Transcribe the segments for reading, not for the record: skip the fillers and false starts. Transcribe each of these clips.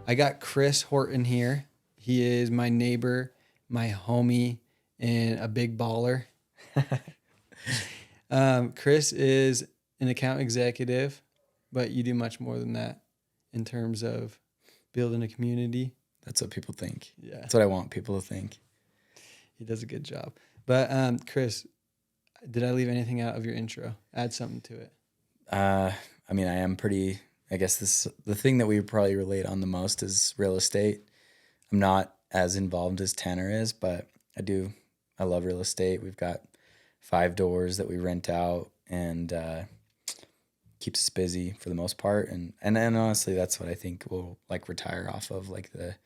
I got Chris Horton here. He is my neighbor, my homie, and a big baller. Chris is an account executive, but you do much more than that in terms of building a community. That's what people think. Yeah. That's what I want people to think. He does a good job. But Chris, did I leave anything out of your intro? Add something to it. I mean, I guess the thing that we probably relate on the most is real estate. I'm not as involved as Tanner is, but I love real estate. We've got 5 doors that we rent out, and keeps us busy for the most part. And honestly, that's what I think we'll like retire off of, like the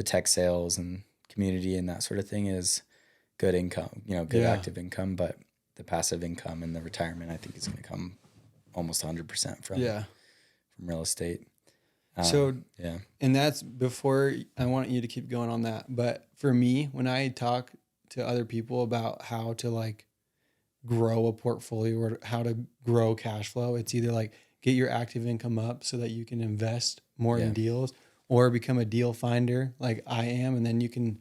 tech sales and community and that sort of thing is good income, good active income, but the passive income and the retirement, I think, is going to come almost 100% from real estate. And that's before, I want you to keep going on that. But for me, when I talk to other people about how to like grow a portfolio or how to grow cash flow, it's either like get your active income up so that you can invest more in deals, or become a deal finder like I am, and then you can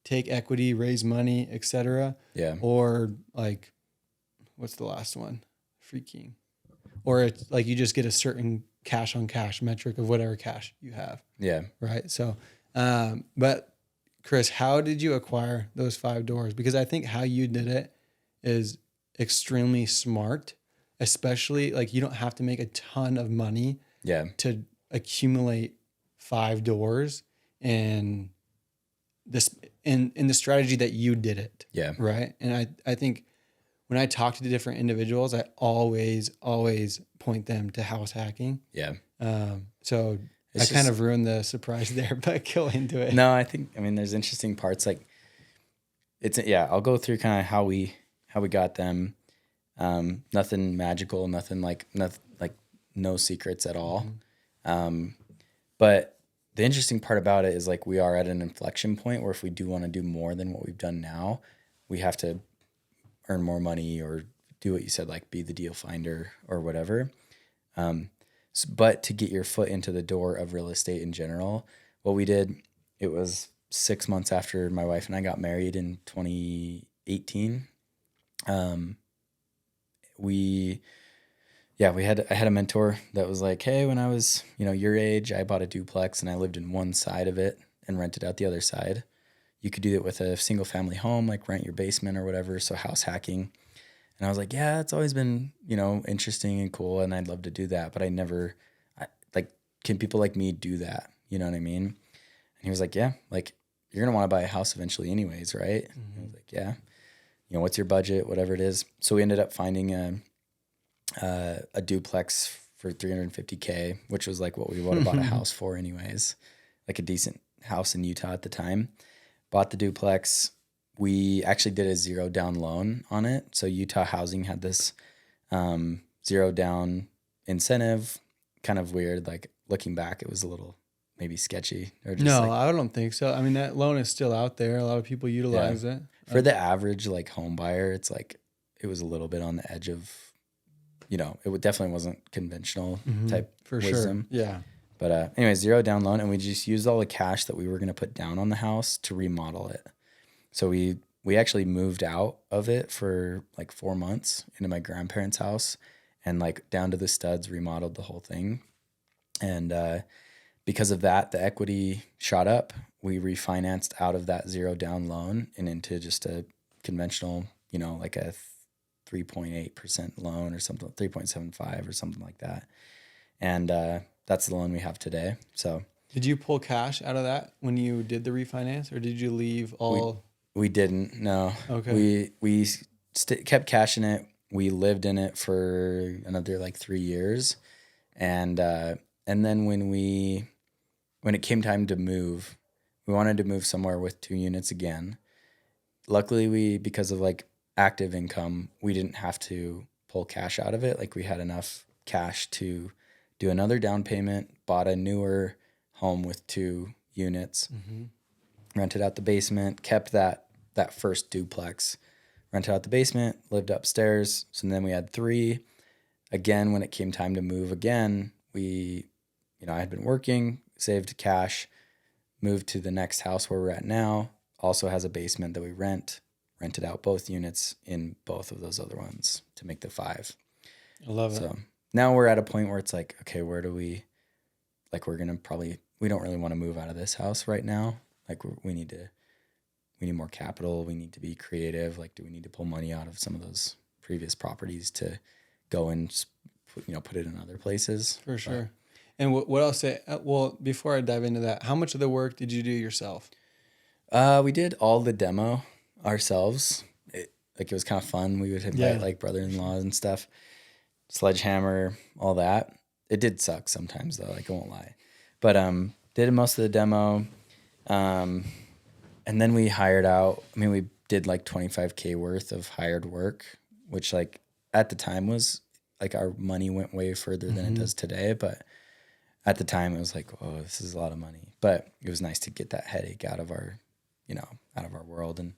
take equity, raise money, etc. Yeah. Or like, what's the last one? Freaking. Or it's like you just get a certain cash on cash metric of whatever cash you have. Yeah. Right. So, but Chris, how did you acquire those 5 doors? Because I think how you did it is extremely smart, especially like you don't have to make a ton of money to accumulate 5 doors and this in the strategy that you did it. Yeah. Right. And I think when I talk to the different individuals, I always point them to house hacking. Yeah. So it's kind of ruined the surprise there, but go into it. No, I mean, there's interesting parts. Like I'll go through kind of how we got them. Nothing magical, nothing like no secrets at all. Mm-hmm. But the interesting part about it is like we are at an inflection point where if we do want to do more than what we've done now, we have to earn more money or do what you said, like be the deal finder or whatever. But to get your foot into the door of real estate in general, what we did, it was 6 months after my wife and I got married in 2018. I had a mentor that was like, hey, when I was, your age, I bought a duplex and I lived in one side of it and rented out the other side. You could do it with a single family home, like rent your basement or whatever. So house hacking. And I was like, yeah, it's always been, interesting and cool. And I'd love to do that. But can people like me do that? You know what I mean? And he was like, yeah, like you're going to want to buy a house eventually anyways, right? Mm-hmm. I was like, yeah. What's your budget, whatever it is. So we ended up finding a duplex for $350K, which was like what we would have bought a house for anyways, like a decent house in Utah at the time. Bought the duplex. We actually did a 0 down loan on it. So Utah Housing had this 0 down incentive. Kind of weird. Like looking back, it was a little maybe sketchy. Or just I don't think so. I mean, that loan is still out there. A lot of people utilize it. For the average like home buyer, it's like it was a little bit on the edge of, it definitely wasn't conventional type for wisdom. Sure. Yeah. But anyway, 0 down loan, and we just used all the cash that we were going to put down on the house to remodel it. So we actually moved out of it for like 4 months into my grandparents' house and like down to the studs, remodeled the whole thing. And because of that, the equity shot up. We refinanced out of that 0 down loan and into just a conventional, like a 3.8% loan or something, 3.75 or something like that. And that's the loan we have today. So did you pull cash out of that when you did the refinance, or did you leave all? We didn't, no. Okay. We kept cash in it. We lived in it for another like 3 years. And then when it came time to move, we wanted to move somewhere with 2 units again. Luckily, because of like active income, we didn't have to pull cash out of it. Like we had enough cash to do another down payment, bought a newer home with 2 units, rented out the basement, kept that first duplex, rented out the basement, lived upstairs. So then we had 3. Again, when it came time to move again, I had been working. saved cash, moved to the next house where we're at now. Also has a basement that we rented out both units in both of those other ones to make the 5. I love it. So now we're at a point where it's like, okay, where do we, like, we're going to probably, we don't really want to move out of this house right now. Like we need more capital. We need to be creative. Like, do we need to pull money out of some of those previous properties to go and, put it in other places? For sure. And what I'll say, well, before I dive into that, how much of the work did you do yourself? We did all the demo ourselves. It was kind of fun. We would invite like brother-in-laws and stuff, sledgehammer, all that. It did suck sometimes though, like I won't lie. But did most of the demo. And then we hired out. I mean, we did like $25K worth of hired work, which like at the time was like our money went way further than it does today. But at the time it was like, oh, this is a lot of money. But it was nice to get that headache out of our world and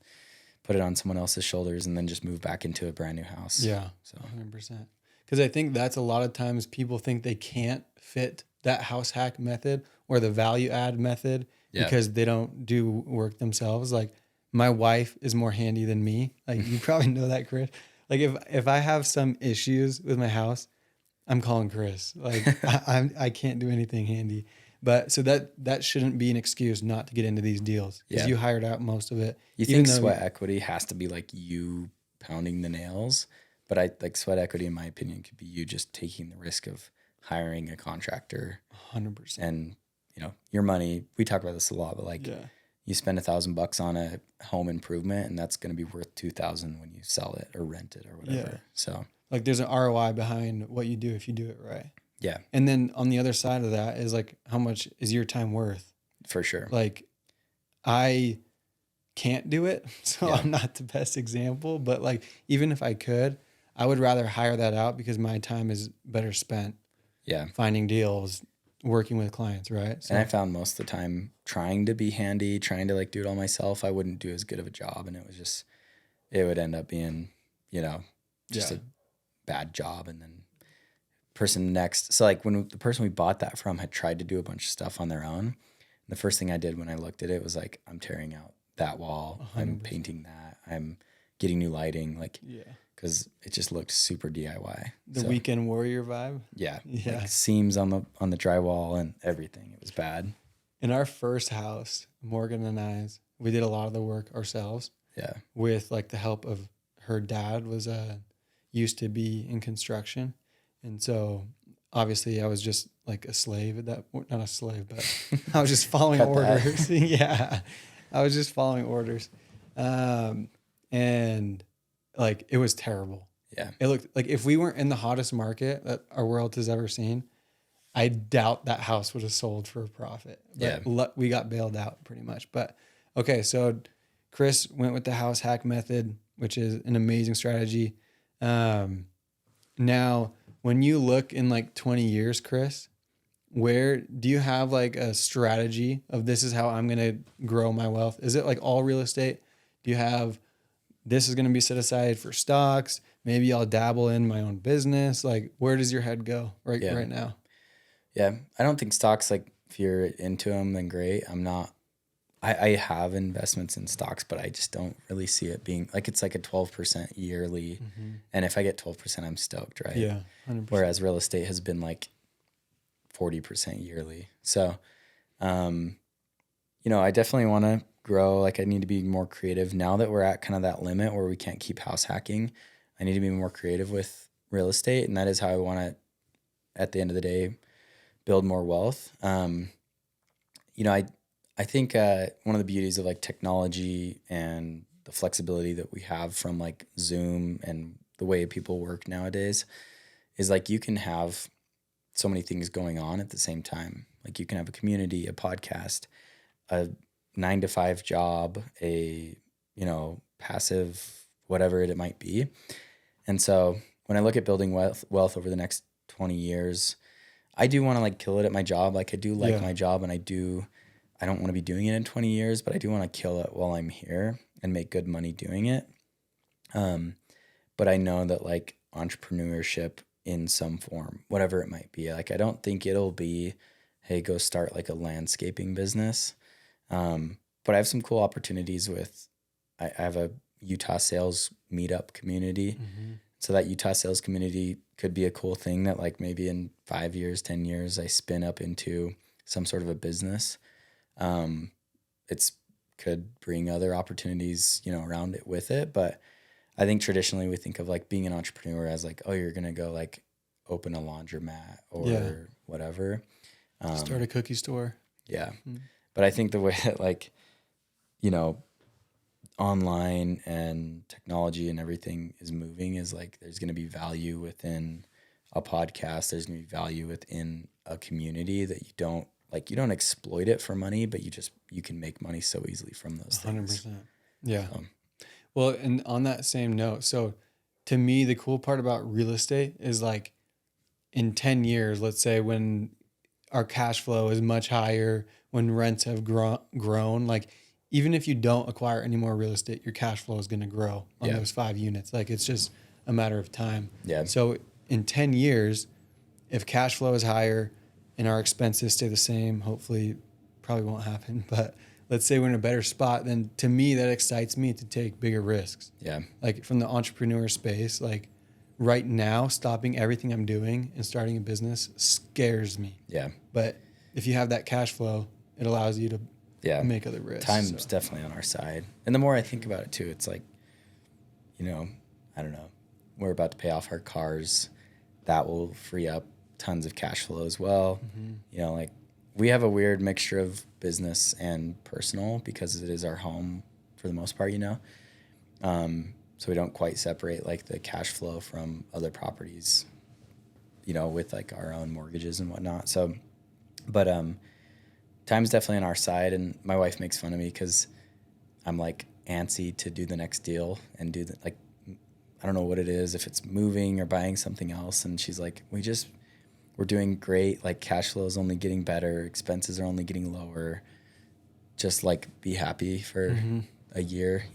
put it on someone else's shoulders and then just move back into a brand new house. Yeah. So 100%. Because I think that's a lot of times people think they can't fit that house hack method or the value add method because they don't do work themselves. Like my wife is more handy than me. Like you probably know that, Chris. Like if I have some issues with my house, I'm calling Chris. Like I can't do anything handy. But so that shouldn't be an excuse not to get into these deals because you hired out most of it. You think sweat equity has to be like you pounding the nails, but I like sweat equity, in my opinion, could be you just taking the risk of hiring a contractor. 100%. And your money. We talk about this a lot, but like you spend $1,000 on a home improvement, and that's going to be worth $2,000 when you sell it or rent it or whatever. Yeah. So like there's an ROI behind what you do if you do it right. Yeah. And then on the other side of that is like, how much is your time worth? For sure. Like I can't do it. So I'm not the best example, but like, even if I could, I would rather hire that out because my time is better spent. Yeah. Finding deals, working with clients. Right. So, and I found most of the time trying to be handy, trying to like do it all myself, I wouldn't do as good of a job. And it would end up being, just a bad job. And then person next. So like when the person we bought that from had tried to do a bunch of stuff on their own, the first thing I did when I looked at it was like, I'm tearing out that wall. 100%. I'm painting that. I'm getting new lighting. Like, because it just looked super DIY. The weekend warrior vibe. Yeah. Like seams on the drywall and everything. It was bad. In our first house, Morgan and I, we did a lot of the work ourselves. Yeah. With like the help of her dad was used to be in construction. And so obviously I was just like a slave at that point, not a slave, but I was just following orders. Yeah. I was just following orders. And like, it was terrible. Yeah. It looked like if we weren't in the hottest market that our world has ever seen, I doubt that house would have sold for a profit. But we got bailed out pretty much. But okay. So Chris went with the house hack method, which is an amazing strategy. Now, when you look in like 20 years, Chris, where do you have like a strategy of this is how I'm going to grow my wealth? Is it like all real estate? Do you have, this is going to be set aside for stocks? Maybe I'll dabble in my own business. Like where does your head go right now? Yeah. I don't think stocks, like if you're into them, then great. I'm not, I have investments in stocks, but I just don't really see it being like, it's like a 12% yearly. Mm-hmm. And if I get 12%, I'm stoked, right? Yeah. 100%. Whereas real estate has been like 40% yearly. So, I definitely want to grow. Like I need to be more creative now that we're at kind of that limit where we can't keep house hacking. I need to be more creative with real estate. And that is how I want to, at the end of the day, build more wealth. I think one of the beauties of like technology and the flexibility that we have from like Zoom and the way people work nowadays is like you can have so many things going on at the same time. Like you can have a community, a podcast, a 9-to-5 job, a, passive, whatever it might be. And so when I look at building wealth over the next 20 years, I do want to like kill it at my job. Like I do like my job and I don't want to be doing it in 20 years, but I do want to kill it while I'm here and make good money doing it. But I know that like entrepreneurship in some form, whatever it might be, like I don't think it'll be, hey, go start like a landscaping business. But I have some cool opportunities I have a Utah sales meetup community. Mm-hmm. So that Utah sales community could be a cool thing that like maybe in 5 years, 10 years, I spin up into some sort of a business. It's could bring other opportunities, around it with it. But I think traditionally we think of like being an entrepreneur as like, oh, you're going to go like open a laundromat or whatever. Start a cookie store. Yeah. Mm-hmm. But I think the way that like, online and technology and everything is moving is like there's going to be value within a podcast. There's going to be value within a community that you don't exploit it for money, but you can make money so easily from those 100%. Things. Yeah. Well, and on that same note, so to me, the cool part about real estate is like in 10 years, let's say when our cash flow is much higher, when rents have grown, like even if you don't acquire any more real estate, your cash flow is going to grow on those 5 units. Like it's just a matter of time. Yeah. So in 10 years, if cash flow is higher and our expenses stay the same, hopefully probably won't happen, but let's say we're in a better spot, then to me that excites me to take bigger risks. Yeah. Like from the entrepreneur space, like right now stopping everything I'm doing and starting a business scares me. Yeah. But if you have that cash flow, it allows you to make other risks. Time's definitely on our side. And the more I think about it too, it's like, I don't know, we're about to pay off our cars. That will free up tons of cash flow as well. Mm-hmm. Like we have a weird mixture of business and personal because it is our home for the most part, so we don't quite separate like the cash flow from other properties, with like our own mortgages and whatnot. So, but, time's definitely on our side, and my wife makes fun of me because I'm like antsy to do the next deal and do I don't know what it is, if it's moving or buying something else. And she's like, we're doing great. Like cash flow is only getting better. Expenses are only getting lower. Just like be happy for a year,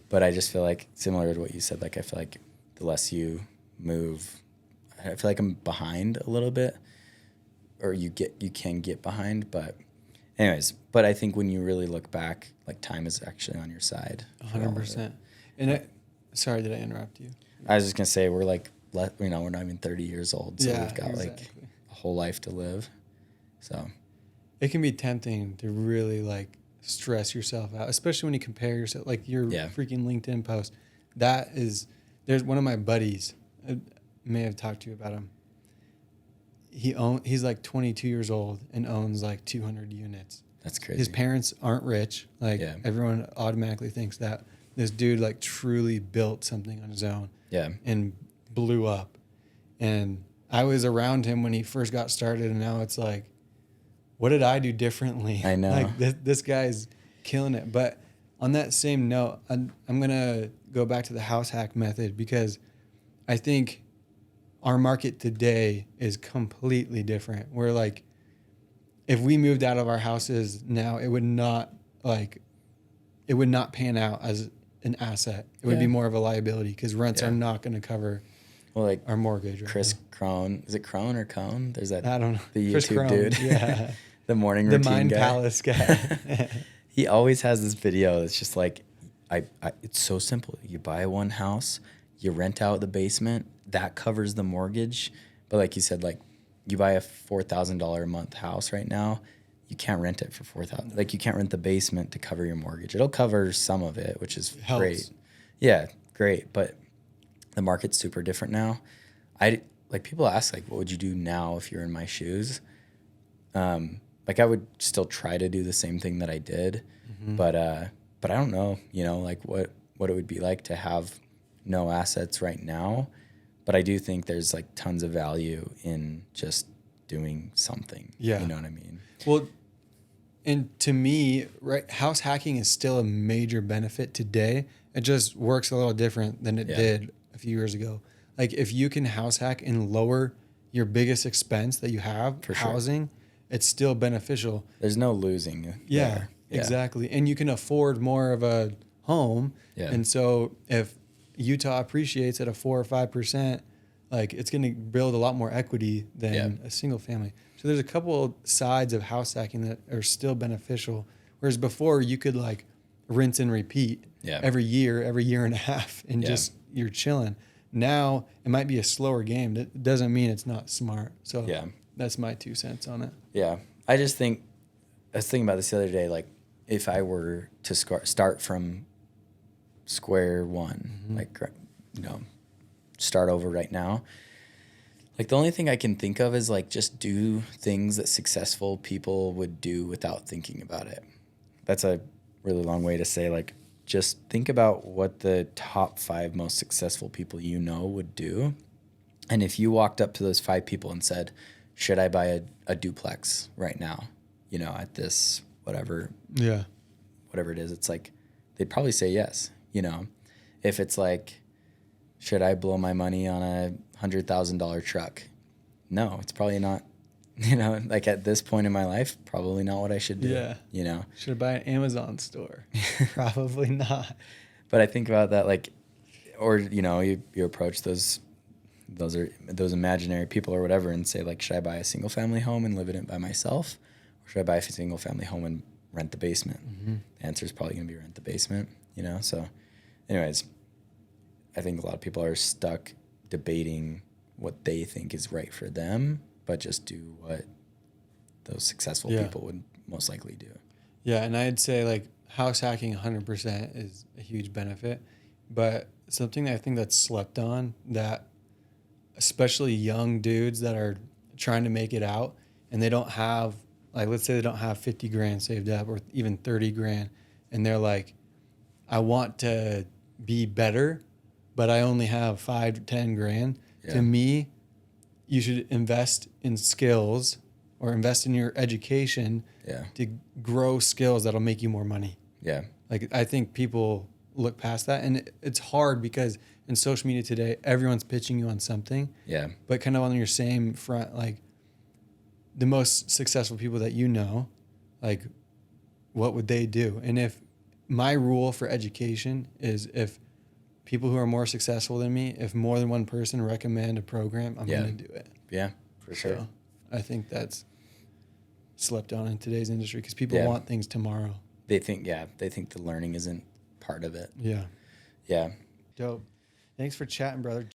But I just feel like similar to what you said, like I feel like the less you move, I feel like I'm behind a little bit, or you can get behind. But anyways, I think when you really look back, like time is actually on your side. 100%. And sorry, did I interrupt you? I was just gonna say we're like, we're not even 30 years old, so we've got like a whole life to live. So it can be tempting to really like stress yourself out, especially when you compare yourself, like your freaking LinkedIn post. There's one of my buddies, I may have talked to you about him. He's like 22 years old and owns like 200 units. That's crazy. His parents aren't rich. Like everyone automatically thinks that. This dude like truly built something on his own. Yeah. And blew up. And I was around him when he first got started, and now it's like, what did I do differently? I know. Like this guy's killing it. But on that same note, I'm going to go back to the house hack method because I think our market today is completely different. We're like, if we moved out of our houses now, it would not pan out as an asset. It would be more of a liability because rents are not going to cover our mortgage. Right Chris now. Crone, is it Crone or Cone? There's that. I don't know. The Chris YouTube Crone, dude. Yeah. The morning routine guy. The Mind guy. Palace guy. He always has this video that's just like, it's so simple. You buy one house, you rent out the basement, that covers the mortgage. But like you said, like you buy a $4,000 a month house right now, you can't rent it for $4,000. Like you can't rent the basement to cover your mortgage. It'll cover some of it, which is great. Yeah, great. But the market's super different now. People ask like, what would you do now if you're in my shoes? Like I would still try to do the same thing that I did, but I don't know, like what it would be like to have no assets right now. But I do think there's like tons of value in just doing something. Yeah. You know what I mean? Well, and to me, right, house hacking is still a major benefit today. It just works a little different than it did a few years ago. Like if you can house hack and lower your biggest expense that you have, for housing, it's still beneficial. There's no losing. Yeah, exactly. And you can afford more of a home. Yeah. And so if Utah appreciates at a 4 or 5%, like it's going to build a lot more equity than a single family. So there's a couple sides of house hacking that are still beneficial. Whereas before you could like rinse and repeat every year and a half, and just you're chilling. Now it might be a slower game. That doesn't mean it's not smart. So that's my 2 cents on it. Yeah. I just think, I was thinking about this the other day, like if I were to start from square one, like, you know, start over right now, like the only thing I can think of is like just do things that successful people would do without thinking about it. That's a really long way to say, like, just think about what the top 5 most successful people you know would do. And if you walked up to those 5 people and said, should I buy a duplex right now, you know, at this whatever it is, it's like they'd probably say yes. You know, if it's like, should I blow my money on a $100,000 truck? No, it's probably not. You know, like at this point in my life, probably not what I should do. Yeah. You know, should I buy an Amazon store? Probably not. But I think about that, like, or, you know, you approach those imaginary people or whatever and say, like, should I buy a single family home and live in it by myself? Or should I buy a single family home and rent the basement? The answer is probably going to be rent the basement, you know? So anyways, I think a lot of people are stuck debating what they think is right for them, but just do what those successful people would most likely do. Yeah, and I'd say like house hacking 100% is a huge benefit, but something that I think that's slept on, that especially young dudes that are trying to make it out and they don't have, like, let's say they don't have 50 grand saved up or even 30 grand, and they're like, I want to be better, but I only have 5 to 10 grand. To me, you should invest in skills or invest in your education to grow skills that'll make you more money. Yeah. Like, I think people look past that, and it's hard because in social media today, everyone's pitching you on something. Yeah. But kind of on your same front, like the most successful people that you know, like what would they do? And if my rule for education is, if people who are more successful than me, if more than one person recommend a program, I'm going to do it. Yeah, for sure. So I think that's slept on in today's industry because people want things tomorrow. They think the learning isn't part of it. Yeah. Yeah. Dope. Thanks for chatting, brother.